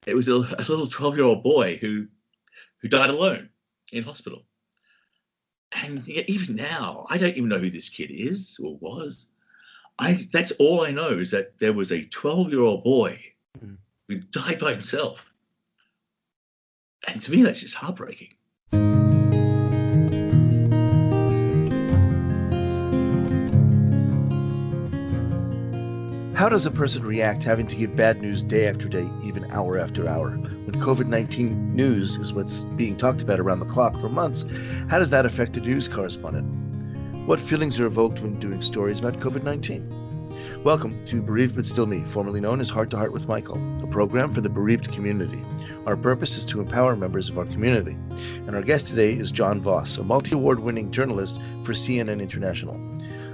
It was a little 12-year-old boy who died alone in hospital. And even now, I don't even know who this kid is or was. That's all I know is that there was a 12-year-old boy Mm. who died by himself. And to me, that's just heartbreaking. How does a person react having to give bad news day after day, even hour after hour? When COVID-19 news is what's being talked about around the clock for months, how does that affect a news correspondent? What feelings are evoked when doing stories about COVID-19? Welcome to Bereaved But Still Me, formerly known as Heart to Heart with Michael, a program for the bereaved community. Our purpose is to empower members of our community. And our guest today is John Vause, a multi-award-winning journalist for CNN International.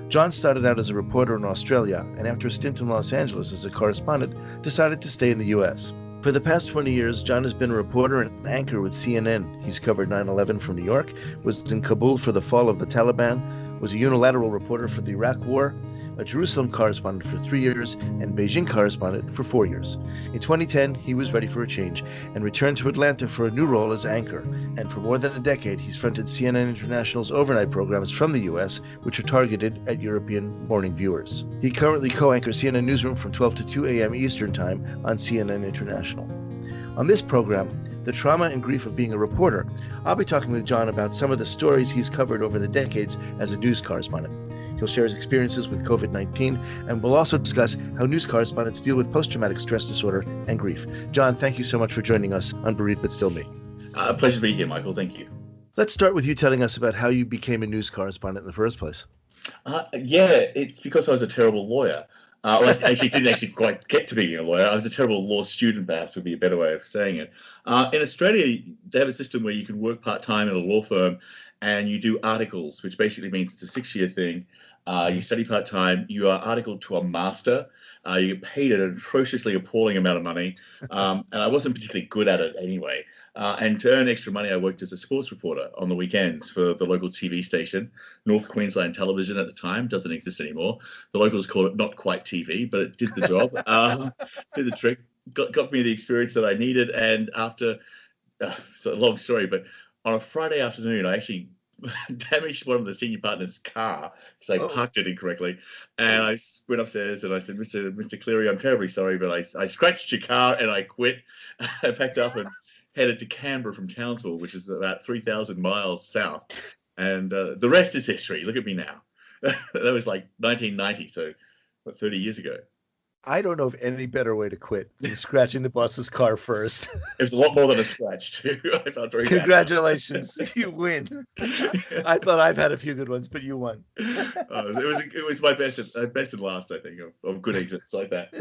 John started out as a reporter in Australia, and after a stint in Los Angeles as a correspondent, decided to stay in the U.S. For the past 20 years, John has been a reporter and anchor with CNN. He's covered 9/11 from New York, was in Kabul for the fall of the Taliban, was a unilateral reporter for the Iraq War, a Jerusalem correspondent for 3 years, and Beijing correspondent for 4 years. In 2010, he was ready for a change and returned to Atlanta for a new role as anchor. And for more than a decade, he's fronted CNN International's overnight programs from the U.S., which are targeted at European morning viewers. He currently co-anchors CNN Newsroom from 12 to 2 a.m. Eastern Time on CNN International. On this program, The Trauma and Grief of Being a Reporter, I'll be talking with John about some of the stories he's covered over the decades as a news correspondent. He'll share his experiences with COVID-19, and we'll also discuss how news correspondents deal with post-traumatic stress disorder and grief. John, thank you so much for joining us on Bereaved But Still Me. A pleasure to be here, Michael. Thank you. Let's start with you telling us about how you became a news correspondent in the first place. It's because I was a terrible lawyer. Well, I actually didn't quite get to being a lawyer. I was a terrible law student, perhaps would be a better way of saying it. In Australia, they have a system where you can work part-time at a law firm and you do articles, which basically means it's a 6-year thing. You study part-time, you are articled to a master, you get paid an atrociously appalling amount of money, and I wasn't particularly good at it anyway. And to earn extra money, I worked as a sports reporter on the weekends for the local TV station, North Queensland Television at the time, doesn't exist anymore. The locals call it Not Quite TV, but it did the job, did the trick, got me the experience that I needed. And after, it's a long story, but on a Friday afternoon, I actually damaged one of the senior partner's car because I parked it incorrectly. And I went upstairs and I said, Mr. Cleary, I'm terribly sorry, but I scratched your car and I quit. I packed up and headed to Canberra from Townsville, which is about 3,000 miles south. And the rest is history. Look at me now. That was like 1990, so 30 years ago. I don't know of any better way to quit than scratching the boss's car first. It was a lot more than a scratch, too. I felt very Congratulations, you win. I thought I've had a few good ones, but you won. It was my best and last, I think, of good exits like that.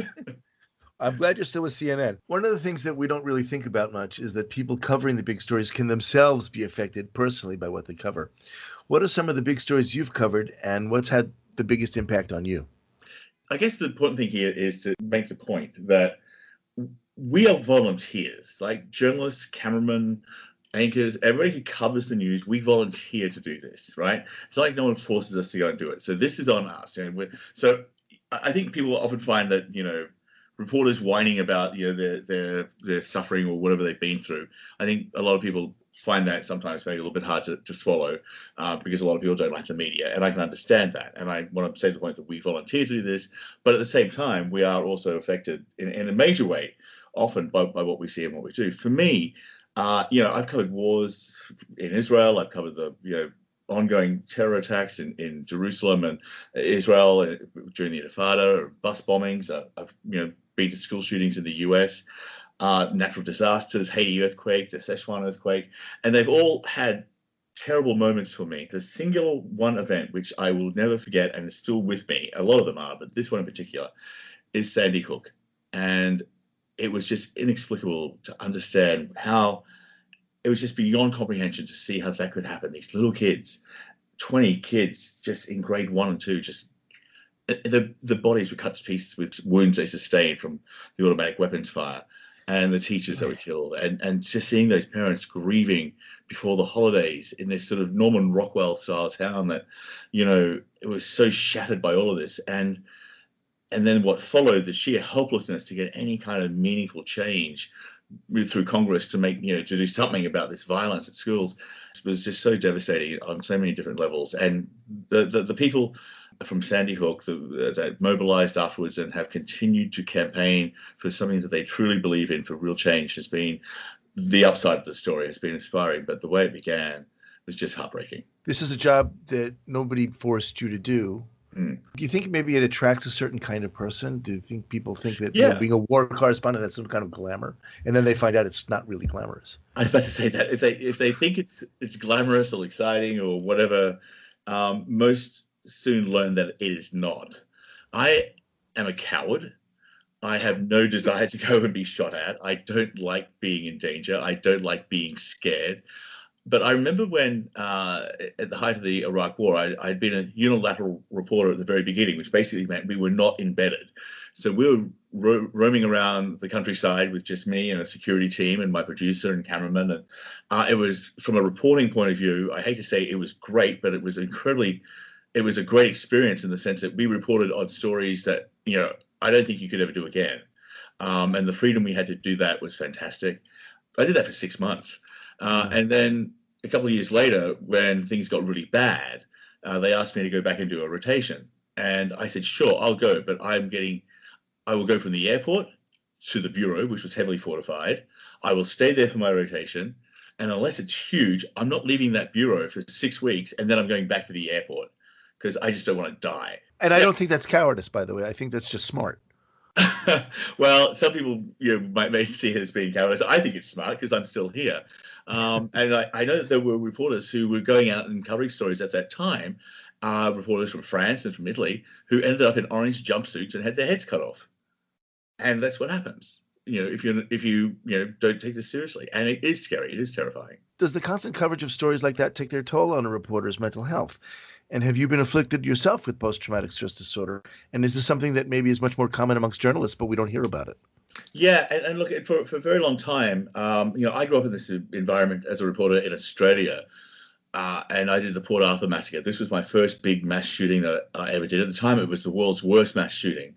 I'm glad you're still with CNN. One of the things that we don't really think about much is that people covering the big stories can themselves be affected personally by what they cover. What are some of the big stories you've covered, and what's had the biggest impact on you? I guess the important thing here is to make the point that we are volunteers, like journalists, cameramen, anchors, everybody who covers the news, we volunteer to do this, right? It's like no one forces us to go and do it. So this is on us. So I think people often find that, reporters whining about, their suffering or whatever they've been through. I think a lot of people find that sometimes maybe a little bit hard to swallow because a lot of people don't like the media, and I can understand that. And I want to say the point that we volunteer to do this, but at the same time, we are also affected in a major way, often by what we see and what we do. For me, I've covered wars in Israel. I've covered the ongoing terror attacks in Jerusalem and Israel during the Intifada, bus bombings. I've been to school shootings in the US. Natural disasters, Haiti earthquake, the Szechuan earthquake, and they've all had terrible moments for me. The singular one event, which I will never forget and is still with me, a lot of them are, but this one in particular, is Sandy Hook. And it was just inexplicable to understand how it was just beyond comprehension to see how that could happen. These little kids, 20 kids, just in grade 1 and 2, just the bodies were cut to pieces with wounds they sustained from the automatic weapons fire. And the teachers that were killed, and just seeing those parents grieving before the holidays in this sort of Norman Rockwell style town that, it was so shattered by all of this. And then what followed, the sheer helplessness to get any kind of meaningful change moved through Congress to make, to do something about this violence at schools. It was just so devastating on so many different levels. And the people from Sandy Hook that mobilized afterwards and have continued to campaign for something that they truly believe in for real change has been the upside of the story. Has been inspiring, but the way it began was just heartbreaking. This is a job that nobody forced you to do. Do you think maybe it attracts a certain kind of person? Do you think people think that being a war correspondent has some kind of glamour, and then they find out it's not really glamorous? I was about to say that if they think it's glamorous or exciting or whatever, most soon learn that it is not. I am a coward. I have no desire to go and be shot at. I don't like being in danger. I don't like being scared. But I remember when, at the height of the Iraq War, I'd been a unilateral reporter at the very beginning, which basically meant we were not embedded. So we were roaming around the countryside with just me and a security team and my producer and cameraman. And it was, from a reporting point of view, I hate to say it was great, but it was a great experience in the sense that we reported on stories that, I don't think you could ever do again. And the freedom we had to do that was fantastic. I did that for 6 months. And then a couple of years later, when things got really bad, they asked me to go back and do a rotation. And I said, sure, I'll go. But I will go from the airport to the bureau, which was heavily fortified. I will stay there for my rotation. And unless it's huge, I'm not leaving that bureau for 6 weeks. And then I'm going back to the airport because I just don't want to die. And I don't think that's cowardice, by the way. I think that's just smart. Well, some people may see it as being cowardice. I think it's smart because I'm still here. And I know that there were reporters who were going out and covering stories at that time, reporters from France and from Italy, who ended up in orange jumpsuits and had their heads cut off. And that's what happens, if you don't take this seriously. And it is scary. It is terrifying. Does the constant coverage of stories like that take their toll on a reporter's mental health? And have you been afflicted yourself with post-traumatic stress disorder? And is this something that maybe is much more common amongst journalists, but we don't hear about it? Yeah, and look, for a very long time, I grew up in this environment as a reporter in Australia, and I did the Port Arthur massacre. This was my first big mass shooting that I ever did. At the time, it was the world's worst mass shooting.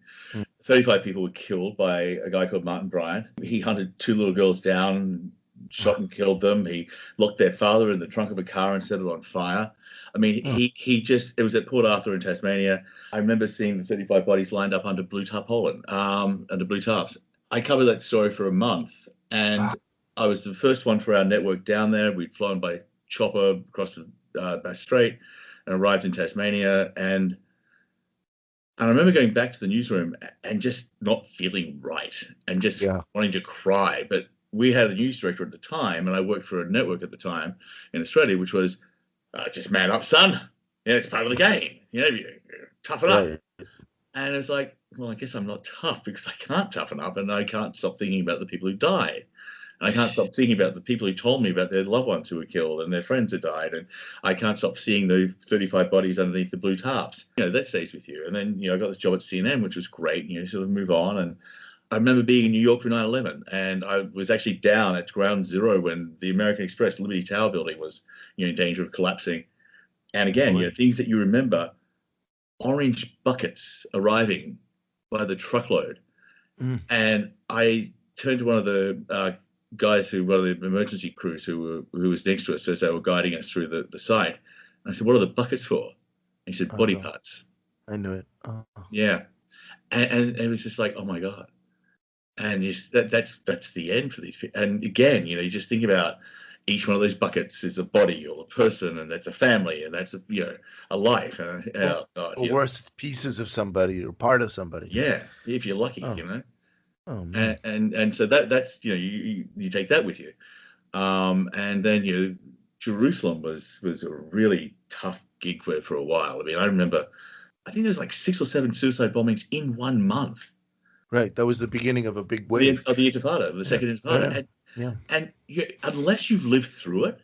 35 people were killed by a guy called Martin Bryant. He hunted 2 little girls down, shot and killed them. He locked their father in the trunk of a car and set it on fire. I mean, it was at Port Arthur in Tasmania. I remember seeing the 35 bodies lined up under blue tarpaulin, under blue tarps. I covered that story for a month, and I was the first one for our network down there. We'd flown by chopper across the Bass Strait and arrived in Tasmania. And I remember going back to the newsroom and just not feeling right and just wanting to cry. But we had a news director at the time, and I worked for a network at the time in Australia, which was, just man up, son. It's part of the game. Toughen up. And it was like, well, I guess I'm not tough because I can't toughen up, and I can't stop thinking about the people who died. And I can't stop thinking about the people who told me about their loved ones who were killed and their friends who died. And I can't stop seeing the 35 bodies underneath the blue tarps. That stays with you. And then, I got this job at CNN, which was great. Sort of move on. And I remember being in New York for 9/11, and I was actually down at ground zero when the American Express Liberty Tower building was, in danger of collapsing. And again, things that you remember, orange buckets arriving by the truckload. And I turned to one of the guys one of the emergency crews who was next to us as they were guiding us through the site. And I said, what are the buckets for? And he said, body parts. I knew it. Yeah. And it was just like, oh my God. And that's the end for these people. And again, you just think about each one of those buckets is a body or a person, and that's a family, and that's a life. And worse, pieces of somebody or part of somebody. Yeah, if you're lucky, Oh man. And so that's you take that with you, and then Jerusalem was a really tough gig for a while. I mean, I remember, I think there was like 6 or 7 suicide bombings in 1 month. Right, that was the beginning of a big wave of the Intifada, of the second Intifada. And unless you've lived through it,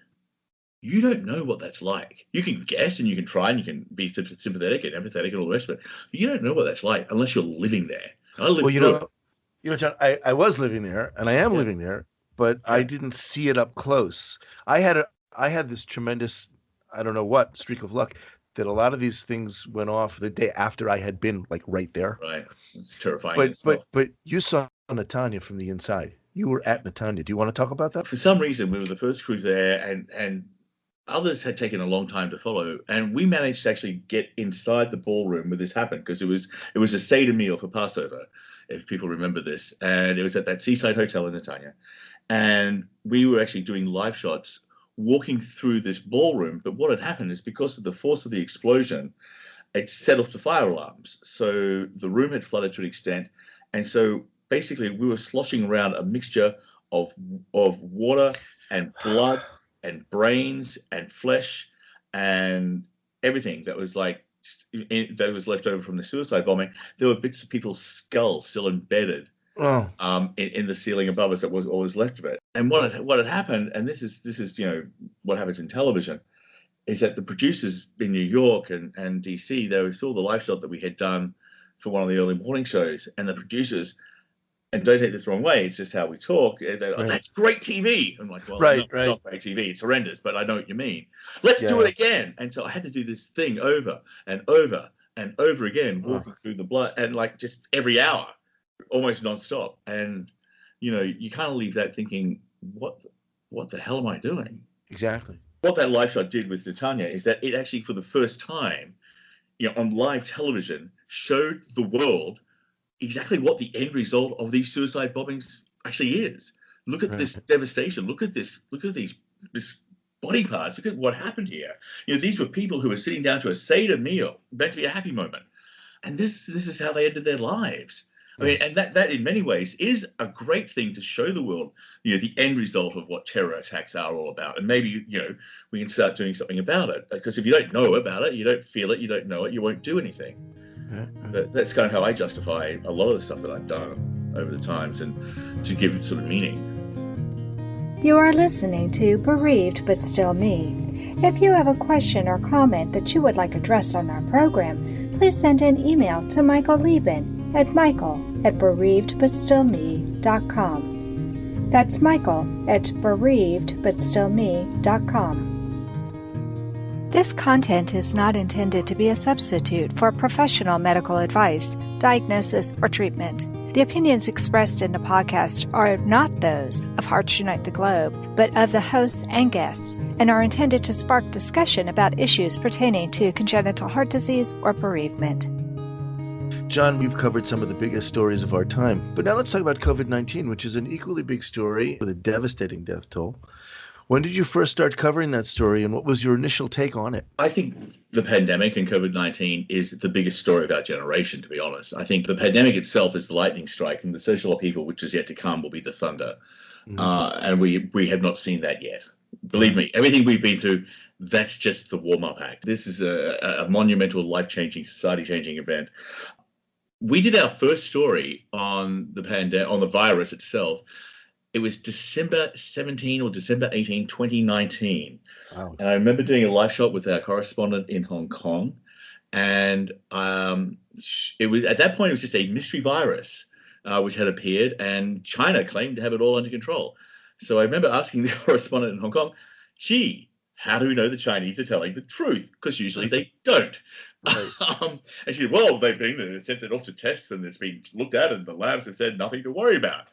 you don't know what that's like. You can guess and you can try and you can be sympathetic and empathetic and all the rest of it. But you don't know what that's like unless you're living there. I lived through it. John, I was living there and I am living there, but I didn't see it up close. I had this tremendous, I don't know what, streak of luck that a lot of these things went off the day after I had been like right there. Right. It's terrifying. But you saw Netanya from the inside. You were at Netanya. Do you want to talk about that? For some reason, we were the first cruise there, and others had taken a long time to follow. And we managed to actually get inside the ballroom where this happened, because it was a Seder meal for Passover, if people remember this. And it was at that seaside hotel in Netanya. And we were actually doing live shots walking through this ballroom. But what had happened is, because of the force of the explosion, it set off the fire alarms. So the room had flooded to an extent. And so basically we were sloshing around a mixture of water and blood and brains and flesh and everything that was that was left over from the suicide bombing. There were bits of people's skulls still embedded in the ceiling above us. That was all was left of it. And what had happened, and this is what happens in television, is that the producers in New York and DC, they saw the live shot that we had done for one of the early morning shows, and the producers, and don't take this the wrong way, it's just how we talk, they're like, Right. that's great TV. I'm like, well, Right, no, it's right. not great TV, it's horrendous, but I know what you mean. Let's do it again. And so I had to do this thing over and over and over again, walking through the blood, and like just every hour, almost nonstop. And you kind of leave that thinking, what the hell am I doing? Exactly. What that live shot did with Netanya is that it actually, for the first time, on live television, showed the world exactly what the end result of these suicide bombings actually is. Look at this devastation. Look at this body parts. Look at what happened here. These were people who were sitting down to a Seder meal, meant to be a happy moment, and this is how they ended their lives. I mean, and that in many ways is a great thing to show the world, the end result of what terror attacks are all about. And maybe, we can start doing something about it. Because if you don't know about it, you don't feel it, you don't know it, you won't do anything. But that's kind of how I justify a lot of the stuff that I've done over the times, and to give it sort of meaning. You are listening to Bereaved But Still Me. If you have a question or comment that you would like addressed on our program, please send an email to Michael Lieben at michael@bereavedbutstillme.com. That's michael@bereavedbutstillme.com. This content is not intended to be a substitute for professional medical advice, diagnosis, or treatment. The opinions expressed in the podcast are not those of Hearts Unite the Globe, but of the hosts and guests, and are intended to spark discussion about issues pertaining to congenital heart disease or bereavement. John, we've covered some of the biggest stories of our time, but now let's talk about COVID-19, which is an equally big story with a devastating death toll. When did you first start covering that story, and what was your initial take on it? I think the pandemic and COVID-19 is the biggest story of our generation, to be honest. I think the pandemic itself is the lightning strike, and the social upheaval, which is yet to come, will be the thunder. And we have not seen that yet. Believe me, everything we've been through, that's just the warm-up act. This is a monumental, life-changing, society-changing event. We did our first story on the virus itself. It was December 17 or December 18, 2019. Wow. And I remember doing a live shot with our correspondent in Hong Kong. And it was, at that point, it was just a mystery virus which had appeared, and China claimed to have it all under control. So I remember asking the correspondent in Hong Kong, gee, how do we know the Chinese are telling the truth? Because usually they don't. Right. And she said, well, they've sent it off to tests, and it's been looked at, and the labs have said nothing to worry about.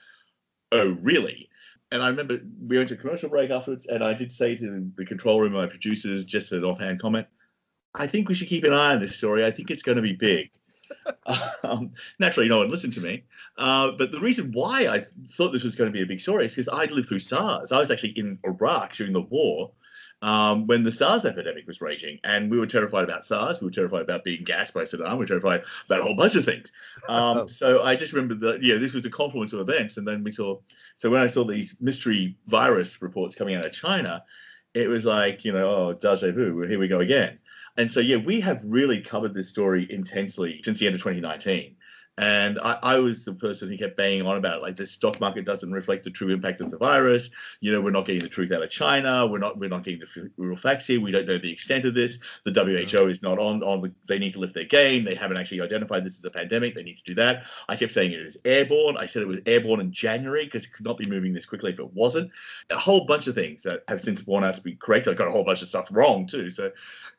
Oh, really? And I remember we went to a commercial break afterwards, and I did say to the control room, my producers, just an offhand comment, I think we should keep an eye on this story. I think it's going to be big. Naturally, no one listened to me. But the reason why I thought this was going to be a big story is because I'd lived through SARS. I was actually in Iraq during the war when the SARS epidemic was raging. And we were terrified about SARS. We were terrified about being gassed by Saddam. We were terrified about a whole bunch of things. So I just remember that, this was a confluence of events. And then so when I saw these mystery virus reports coming out of China, it was like, oh, deja vu, here we go again. And so, we have really covered this story intensely since the end of 2019. And I was the person who kept banging on about it, like the stock market doesn't reflect the true impact of the virus. We're not getting the truth out of China. We're not getting the real facts here. We don't know the extent of this. The WHO is not they need to lift their game. They haven't actually identified this as a pandemic. They need to do that. I kept saying it was airborne. I said it was airborne in January because it could not be moving this quickly if it wasn't. A whole bunch of things that have since borne out to be correct. I got a whole bunch of stuff wrong too.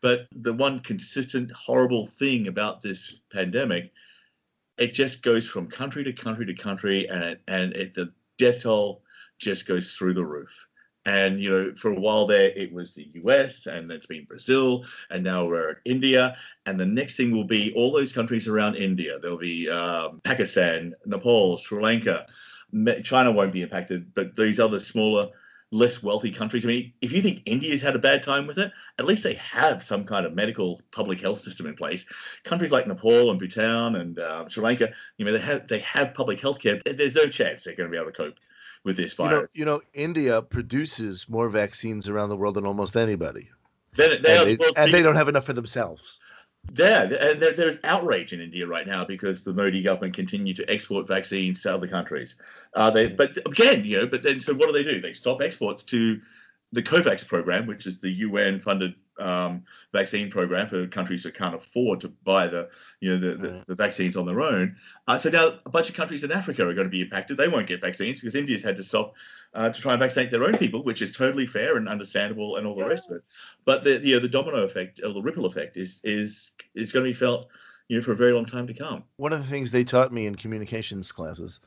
But the one consistent horrible thing about this pandemic, it just goes from country to country to country, and death toll just goes through the roof. And, for a while there, it was the US, and it's been Brazil, and now we're at India. And the next thing will be all those countries around India. There'll be Pakistan, Nepal, Sri Lanka. China won't be impacted, but these other smaller, less wealthy countries. I mean, if you think India's had a bad time with it, at least they have some kind of medical public health system in place. Countries like Nepal and Bhutan and Sri Lanka, they have public health care. There's no chance they're going to be able to cope with this virus. India produces more vaccines around the world than almost anybody. They don't have enough for themselves. And there's outrage in India right now because the Modi government continue to export vaccines to other countries. But then so what do? They stop exports to the COVAX program, which is the UN-funded vaccine program for countries that can't afford to buy the vaccines on their own. So now a bunch of countries in Africa are going to be impacted. They won't get vaccines because India's had to stop to try and vaccinate their own people, which is totally fair and understandable and all the rest of it. But the domino effect or the ripple effect is going to be felt for a very long time to come. One of the things they taught me in communications classes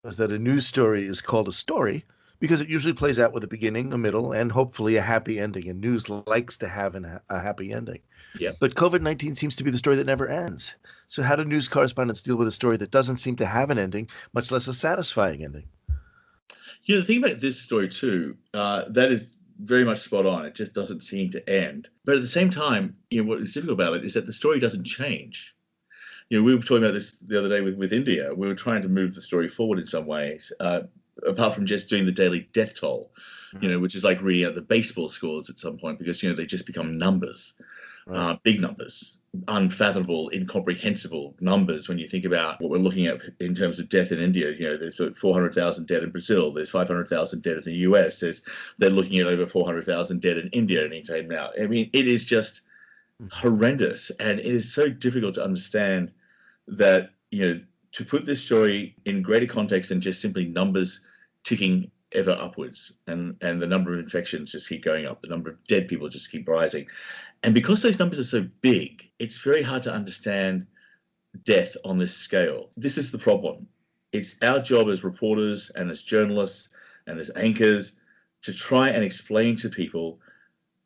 was that a news story is called a story because it usually plays out with a beginning, a middle, and hopefully a happy ending. And news likes to have a happy ending. Yeah. But COVID-19 seems to be the story that never ends. So how do news correspondents deal with a story that doesn't seem to have an ending, much less a satisfying ending? The thing about this story too, that is very much spot on. It just doesn't seem to end. But at the same time, what is difficult about it is that the story doesn't change. We were talking about this the other day with India. We were trying to move the story forward in some ways, apart from just doing the daily death toll, which is like reading out the baseball scores at some point because, they just become numbers, big numbers, unfathomable, incomprehensible numbers when you think about what we're looking at in terms of death in India. There's 400,000 dead in Brazil. There's 500,000 dead in the US. They're looking at over 400,000 dead in India anytime now. I mean, it is just horrendous. And it is so difficult to understand that, to put this story in greater context than just simply numbers ticking ever upwards, and the number of infections just keep going up, the number of dead people just keep rising. And because those numbers are so big, it's very hard to understand death on this scale. This is the problem. It's our job as reporters and as journalists and as anchors to try and explain to people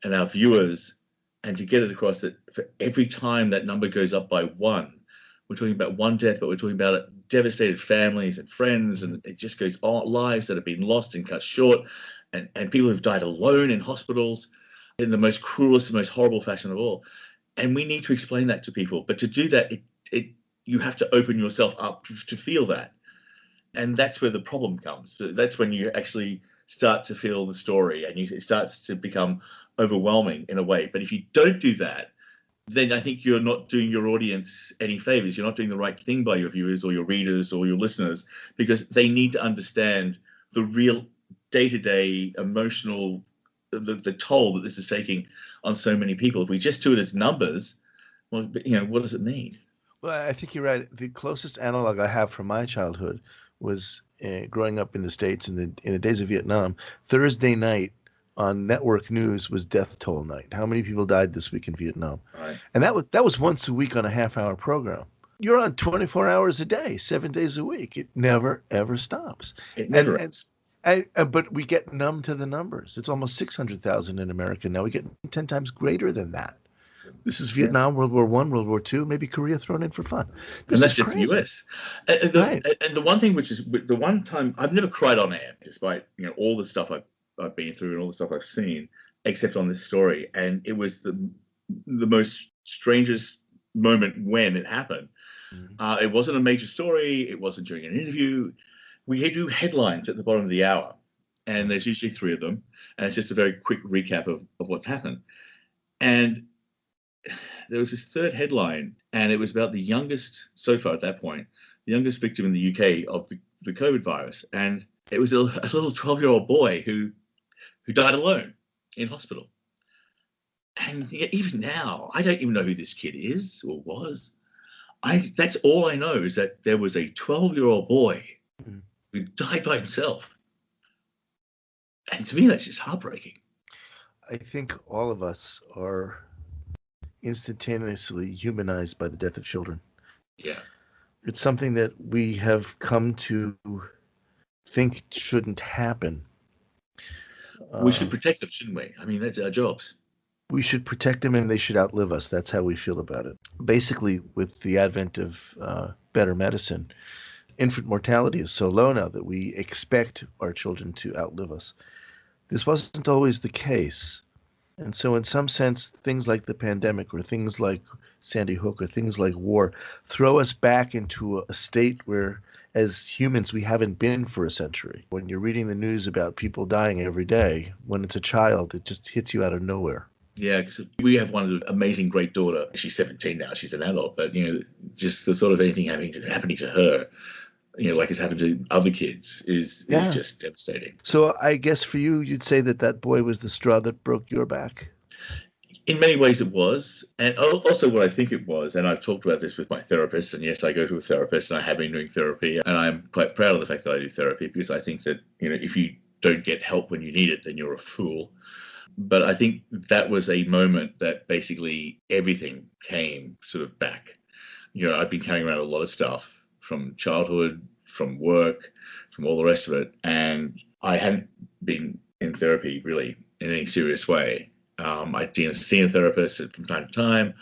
and our viewers and to get it across that for every time that number goes up by one, we're talking about one death, but we're talking about devastated families and friends, and it just goes on, lives that have been lost and cut short, and people who've died alone in hospitals in the most cruelest and most horrible fashion of all. And we need to explain that to people. But to do that, you have to open yourself up to feel that. And that's where the problem comes. That's when you actually start to feel the story and it starts to become overwhelming in a way. But if you don't do that, then I think you're not doing your audience any favors. You're not doing the right thing by your viewers or your readers or your listeners, because they need to understand the real day-to-day emotional, the toll that this is taking on so many people. If we just do it as numbers, well, what does it mean? Well, I think you're right. The closest analog I have from my childhood was growing up in the States in the days of Vietnam. Thursday night on network news was death toll night. How many people died this week in Vietnam? Right. And that was once a week on a half-hour program. You're on 24 hours a day, 7 days a week. It never, ever stops. It never ends. But we get numb to the numbers. It's almost 600,000 in America now. We get 10 times greater than that. This is Vietnam, World War I, World War II, maybe Korea thrown in for fun. And that's just the US. Right. And the one thing the one time I've never cried on air, despite all the stuff I've been through and all the stuff I've seen, except on this story. And it was the most strangest moment when it happened. Mm-hmm. It wasn't a major story. It wasn't during an interview. We do headlines at the bottom of the hour, and there's usually 3 of them. And it's just a very quick recap of what's happened. And there was this 3rd headline, and it was about the youngest, so far at that point, the youngest victim in the UK of the COVID virus. And it was a little 12-year-old boy who died alone in hospital. And even now, I don't even know who this kid is or was. That's all I know, is that there was a 12-year-old boy who died by himself. And to me, that's just heartbreaking. I think all of us are instantaneously humanized by the death of children. Yeah. It's something that we have come to think shouldn't happen. We should protect them, shouldn't we? I mean, that's our jobs. We should protect them and they should outlive us. That's how we feel about it. Basically, with the advent of better medicine, infant mortality is so low now that we expect our children to outlive us. This wasn't always the case. And so, in some sense, things like the pandemic or things like Sandy Hook or things like war throw us back into a state where, as humans, we haven't been for a century. When you're reading the news about people dying every day, when it's a child, it just hits you out of nowhere. Yeah, because we have one amazing great daughter. She's 17 now. She's an adult, but just the thought of anything happening to her, like it's happened to other kids, is just devastating. So I guess for you, you'd say that boy was the straw that broke your back. In many ways it was. And also what I think it was, and I've talked about this with my therapist, and yes, I go to a therapist and I have been doing therapy, and I'm quite proud of the fact that I do therapy, because I think that, if you don't get help when you need it, then you're a fool. But I think that was a moment that basically everything came sort of back. I've been carrying around a lot of stuff from childhood, from work, from all the rest of it. And I hadn't been in therapy really in any serious way. I'd seen a therapist from time to time,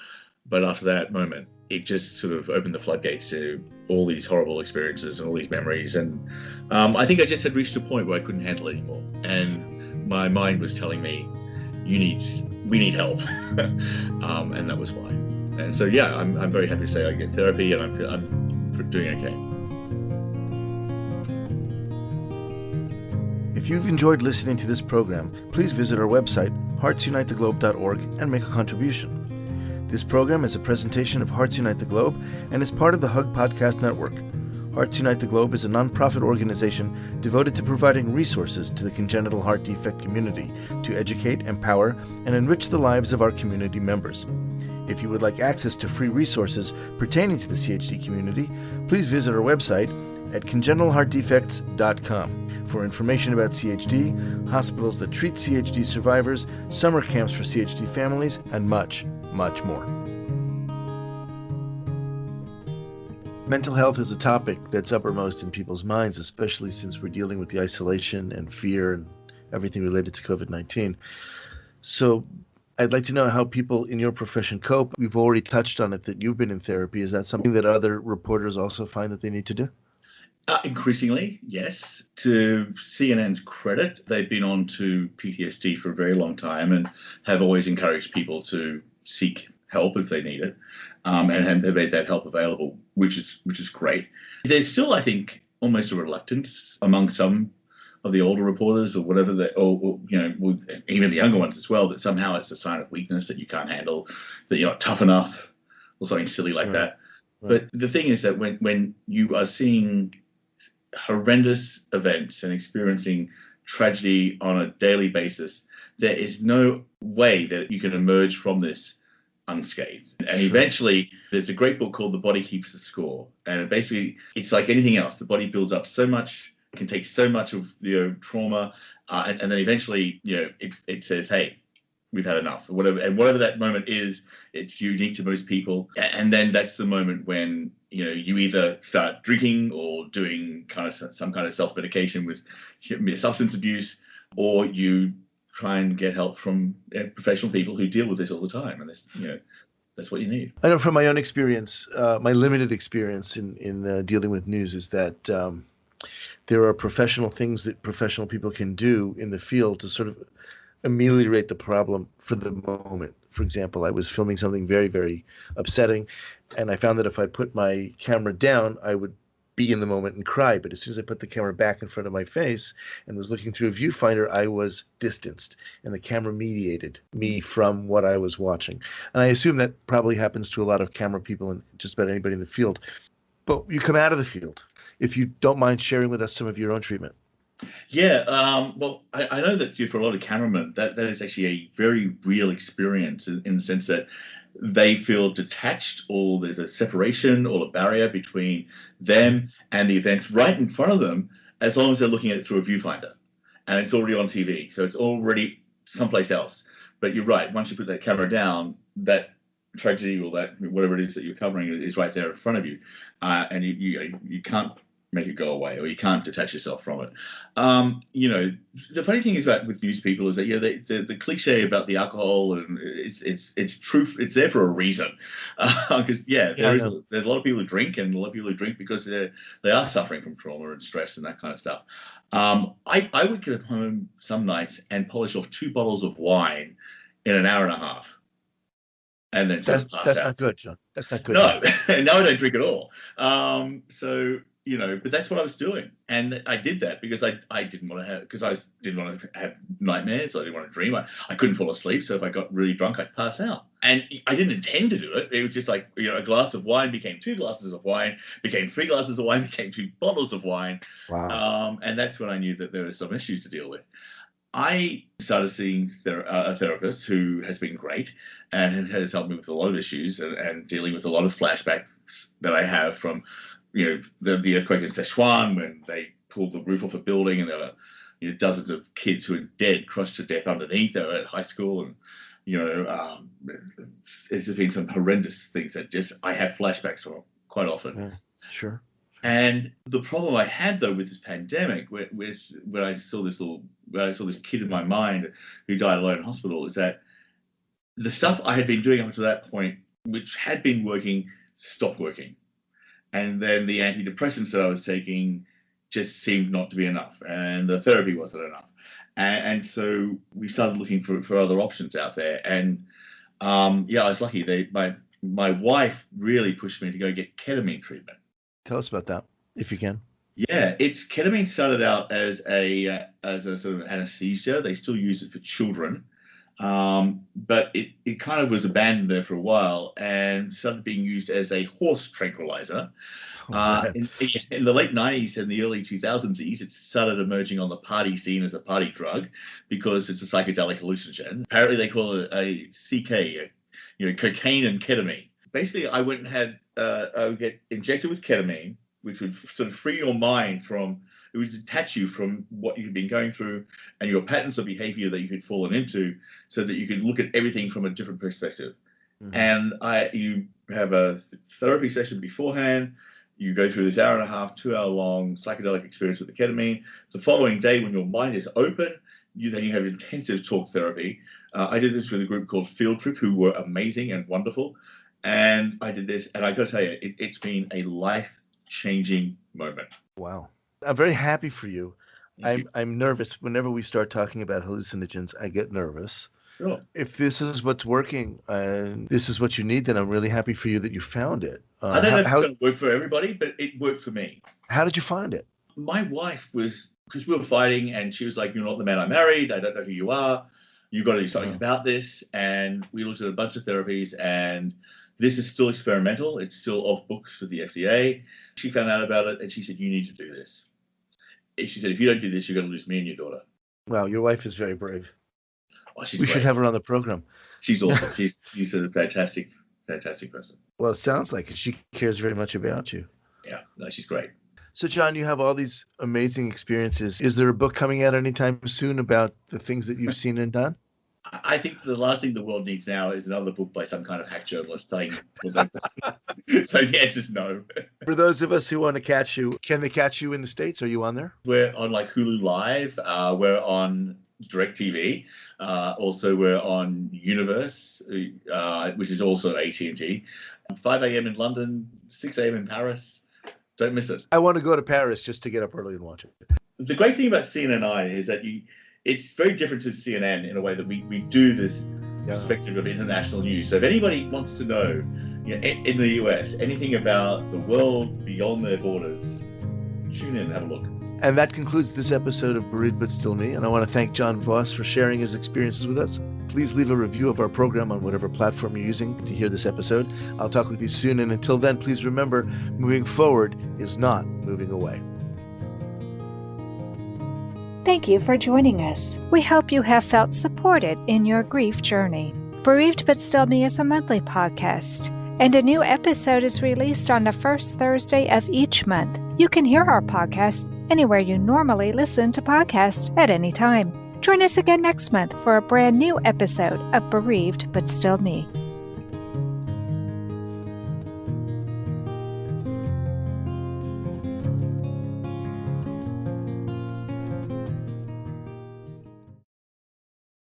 but after that moment, it just sort of opened the floodgates to all these horrible experiences and all these memories. And I think I just had reached a point where I couldn't handle it anymore. And my mind was telling me, we need help. And that was why. And so, yeah, I'm very happy to say I get therapy and I'm doing okay. If you've enjoyed listening to this program, please visit our website, heartsunitetheglobe.org, and make a contribution. This program is a presentation of Hearts Unite the Globe and is part of the Hug Podcast Network. Hearts Unite the Globe is a nonprofit organization devoted to providing resources to the congenital heart defect community to educate, empower, and enrich the lives of our community members. If you would like access to free resources pertaining to the CHD community, please visit our website at congenitalheartdefects.com for information about CHD, hospitals that treat CHD survivors, summer camps for CHD families, and much, much more. Mental health is a topic that's uppermost in people's minds, especially since we're dealing with the isolation and fear and everything related to COVID-19. So I'd like to know how people in your profession cope. We've already touched on it that you've been in therapy. Is that something that other reporters also find that they need to do? Increasingly, yes. To CNN's credit, they've been on to PTSD for a very long time and have always encouraged people to seek help if they need it, and have made that help available, which is great. There's still, I think, almost a reluctance among some of the older reporters or whatever, or even the younger ones as well, that somehow it's a sign of weakness, that you can't handle, that you're not tough enough, or something silly like that. Right. But the thing is that when you are seeing horrendous events and experiencing tragedy on a daily basis, there is no way that you can emerge from this unscathed. And eventually, there's a great book called The Body Keeps the Score. And basically, it's like anything else. The body builds up so much, can take so much of trauma, and then eventually, it says, hey, we've had enough, or whatever. And whatever that moment is, it's unique to most people. And then that's the moment when you either start drinking or doing some kind of self-medication with substance abuse, or you try and get help from professional people who deal with this all the time. And that's what you need. I know from my own experience, my limited experience in dealing with news, is that there are professional things that professional people can do in the field to sort of ameliorate the problem for the moment. For example, I was filming something very, very upsetting, and I found that if I put my camera down, I would be in the moment and cry. But as soon as I put the camera back in front of my face and was looking through a viewfinder, I was distanced, and the camera mediated me from what I was watching. And I assume that probably happens to a lot of camera people and just about anybody in the field. But you come out of the field, if you don't mind sharing with us some of your own treatment. Yeah, well, I know that for a lot of cameramen, that is actually a very real experience in the sense that they feel detached, or there's a separation or a barrier between them and the event right in front of them, as long as they're looking at it through a viewfinder. And it's already on TV, so it's already someplace else. But you're right, once you put that camera down, that tragedy or that whatever it is that you're covering is right there in front of you. And you can't make it go away, or you can't detach yourself from it. The funny thing is with news people is that the cliche about the alcohol, and it's truth. It's there for a reason, because there's a lot of people who drink, and a lot of people who drink because they are suffering from trauma and stress and that kind of stuff. I would get home some nights and polish off 2 bottles of wine in an hour and a half, and then pass out. That's not good, John. That's not good. No, now I don't drink at all. But that's what I was doing, and I did that because I didn't want to have nightmares. I didn't want to dream. I couldn't fall asleep, so if I got really drunk, I'd pass out. And I didn't intend to do it. It was just like, a glass of wine became 2 glasses of wine, became 3 glasses of wine, became 2 bottles of wine. Wow. And that's when I knew that there were some issues to deal with. I started seeing a therapist who has been great and has helped me with a lot of issues and dealing with a lot of flashbacks that I have from the earthquake in Sichuan, when they pulled the roof off a building and there were dozens of kids who were dead, crushed to death underneath. They were at high school, and there's been some horrendous things that I have flashbacks from quite often. Yeah, sure. And the problem I had though with this pandemic, when I saw this kid in my mind who died alone in hospital, is that the stuff I had been doing up to that point, which had been working, stopped working. And then the antidepressants that I was taking just seemed not to be enough, and the therapy wasn't enough. And so we started looking for other options out there. And I was lucky. My wife really pushed me to go get ketamine treatment. Tell us about that, if you can. Yeah, ketamine started out as a sort of anesthesia. They still use it for children. But it kind of was abandoned there for a while and started being used as a horse tranquilizer. In the late 90s and the early 2000s, it started emerging on the party scene as a party drug because it's a psychedelic hallucinogen. Apparently they call it a CK, cocaine and ketamine. Basically, I went and I would get injected with ketamine, which would sort of free your mind it would detach you from what you've been going through and your patterns of behavior that you had fallen into, so that you could look at everything from a different perspective. Mm-hmm. And you have a therapy session beforehand. You go through this 1.5 hour, 2 hour long psychedelic experience with the ketamine. The following day, when your mind is open, you have intensive talk therapy. I did this with a group called Field Trip, who were amazing and wonderful. And I did this, and I got to tell you, it's been a life-changing moment. Wow. I'm very happy for you. Thank you. I'm nervous. Whenever we start talking about hallucinogens, I get nervous. Sure. If this is what's working and this is what you need, then I'm really happy for you that you found it. I don't know if it's going to work for everybody, but it worked for me. How did you find it? My wife because we were fighting, and she was like, "You're not the man I married. I don't know who you are. You've got to do something about this." And we looked at a bunch of therapies, and this is still experimental. It's still off books with the FDA. She found out about it, and she said, "You need to do this." She said, "If you don't do this, you're going to lose me and your daughter." Wow, your wife is very brave. Oh, she's we great. Should have her on the program. She's awesome. she's a fantastic person. Well, it sounds like it. She cares very much about you. Yeah, no, she's great. So, John, you have all these amazing experiences. Is there a book coming out anytime soon about the things that you've seen and done? I think the last thing the world needs now is another book by some kind of hack journalist saying. So the answer is no. For those of us who want to catch you, can they catch you in the States? Are you on there? We're on like Hulu Live. We're on DirecTV. Also, we're on Universe, which is also AT&T. 5 a.m. in London, 6 a.m. in Paris. Don't miss it. I want to go to Paris just to get up early and watch it. The great thing about CNNI is that it's very different to CNN in a way that we do this perspective of international news. So if anybody wants to know, in the US, anything about the world beyond their borders, tune in and have a look. And that concludes this episode of Bereaved But Still Me. And I want to thank John Vause for sharing his experiences with us. Please leave a review of our program on whatever platform you're using to hear this episode. I'll talk with you soon. And until then, please remember, moving forward is not moving away. Thank you for joining us. We hope you have felt supported in your grief journey. Bereaved But Still Me is a monthly podcast, and a new episode is released on the first Thursday of each month. You can hear our podcast anywhere you normally listen to podcasts at any time. Join us again next month for a brand new episode of Bereaved But Still Me.